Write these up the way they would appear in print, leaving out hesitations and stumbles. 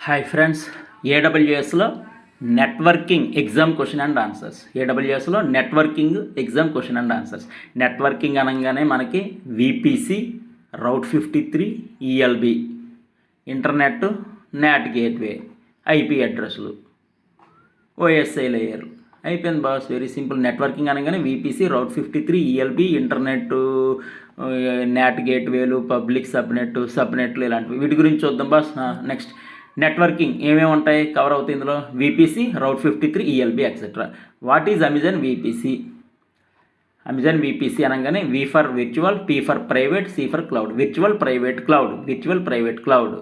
Hi friends, ఏడబ్ల్యూఎస్లో networking exam question and answers. ఏడబ్ల్యూఎస్లో networking exam question and answers. Networking అనగానే మనకి VPC, route 53, ELB, internet, NAT gateway, IP అడ్రస్లు, OSI layer. అయిపోయింది boss, very simple. Networking అనగానే VPC, route 53, ELB, internet, NAT గేట్వేలు, public సబ్నెట్లు ఇలాంటివి. వీటి గురించి చూద్దాం బాస్. నెక్స్ట్ నెట్వర్కింగ్ ఏమేమి ఉంటాయి కవర్ అవుతాయి ఇందులో? VPC, route 53, ELB etcetera. What is Amazon VPC? Amazon VPC అనగానే V for virtual, P for private, C for cloud. Virtual private cloud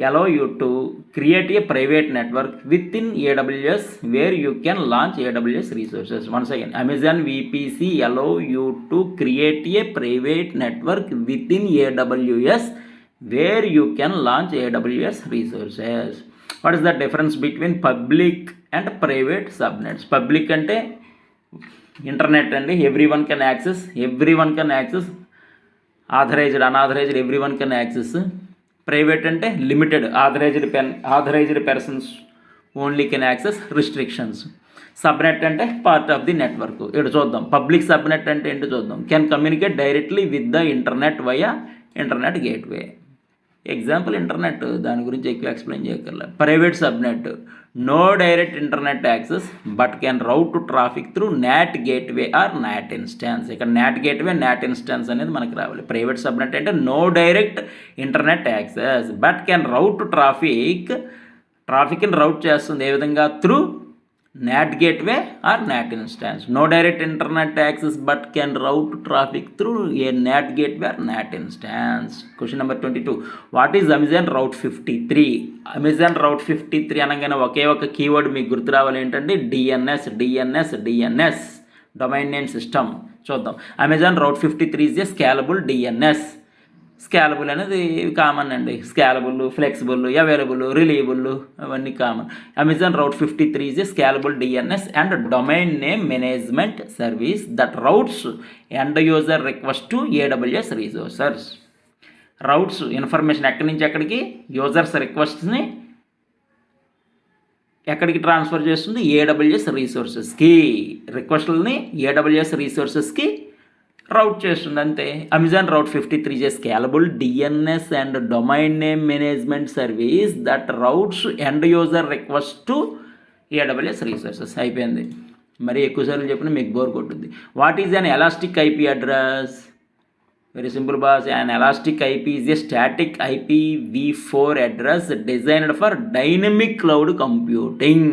allow you to create a private network within AWS where you can launch AWS resources. Once again, Amazon VPC allow you to create a private network within AWS where you can launch AWS resources. What is the difference between public and private subnets? Public ante internet and everyone can access, authorized, unauthorized, everyone can access. Private అంటే limited, authorised persons only can access, restrictions. Subnet అంటే part of the network. ఇక్కడ చూద్దాం. Public subnet అంటే ఏంటో చూద్దాం. Can communicate directly with the internet via internet gateway. Example internet, దాని గురించి ఎక్కువ ఎక్స్ప్లెయిన్ చేయగల. Private subnet, no direct internet access but can route to traffic through NAT gateway or NAT instance. ఇక్కడ NAT gateway, NAT instance అనేది మనకి రావాలి. Private subnet అంటే no direct internet access but can route to ట్రాఫిక్ని route చేస్తుంది. ఏ విధంగా? Through NAT gateway or NAT instance. No direct internet access but can route traffic through a NAT gateway or NAT instance. Question number 22. What is Amazon route 53? Amazon route 53 అనగానే ఒకే ఒక keyword మీకు గుర్తు రావాలి. ఏంటంటే డిఎన్ఎస్, డొమైన్ నేమ్ సిస్టమ్. చూద్దాం. Amazon route 53 is a scalable DNS. Scalable అనేది common అండి. స్కేలబుల్, ఫ్లెక్సిబుల్, అవైలబుల్, రిలీయబుల్ అవన్నీ common. Amazon route 53 is a scalable DNS and domain name management service that routes end user request to AWS resources. Routes information ఎక్కడి నుంచి ఎక్కడికి, users రిక్వెస్ట్ని ఎక్కడికి transfer చేస్తుంది? AWS రిసోర్సెస్కి. రిక్వెస్ట్లని AWS రిసోర్సెస్కి route చేస్తుంది అంతే. Amazon route 53 is a scalable DNS and domain name management service that routes end user request to AWS resources. అయిపోయింది. మరి ఎక్కువసార్లు చెప్పిన మీకు బోర్ కొట్టుద్ది. What is an elastic IP address? Very simple boss. An elastic IP is a static IPv4 address designed for dynamic cloud computing.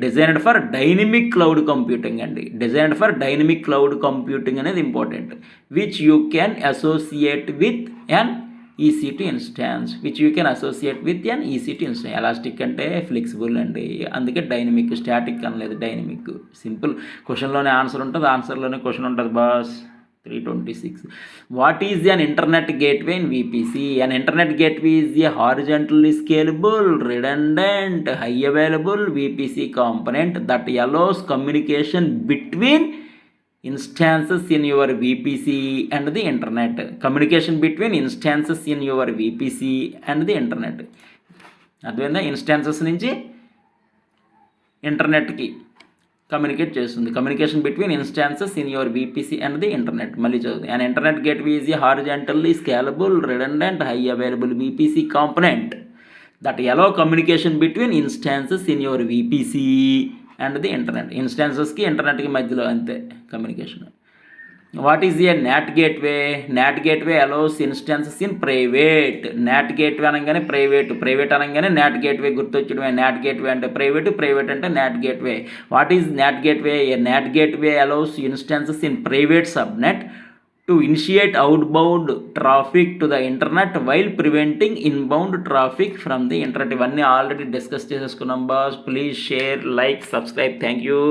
Designed for dynamic cloud computing అండి. Designed for dynamic cloud computing అనేది important. Which you can associate with an EC2 instance. Elastic అంటే flexible అండి, అందుకే dynamic. Static అనలేదు, dynamic. Simple. క్వశ్చన్లోనే answer ఉంటుంది, ఆన్సర్లోనే question ఉంటుంది boss. 326. What is an internet gateway in VPC? An internet gateway is a horizontally scalable, redundant, high available VPC component that allows communication between instances in your VPC and the internet. Communication between instances in your VPC and the internet. అర్థమైందా? Instances నుంచి ఇంటర్నెట్కి communicate చేస్తుంది. Communication between instances in your VPC and the internet. మళ్ళీ చదువుతుంది. And internet gateway is a horizontally scalable, redundant, high available VPC component that allow communication between instances in your VPC and the internet. ఇన్స్టాన్సెస్కి ఇంటర్నెట్కి మధ్యలో అంతే communication. What is a NAT gateway? NAT gateway allows instances in private. NAT gateway అనగానే private అనగానే NAT gateway గుర్తొచ్చడమే. NAT gateway అంటే private అంటే not gateway. What is not gateway? A NAT gateway allows instances in private subnet to initiate outbound traffic to the internet while preventing inbound traffic from the internet. ఇవన్నీ already discuss చేసేసుకున్నాం boss. Please share, like, subscribe. Thank you.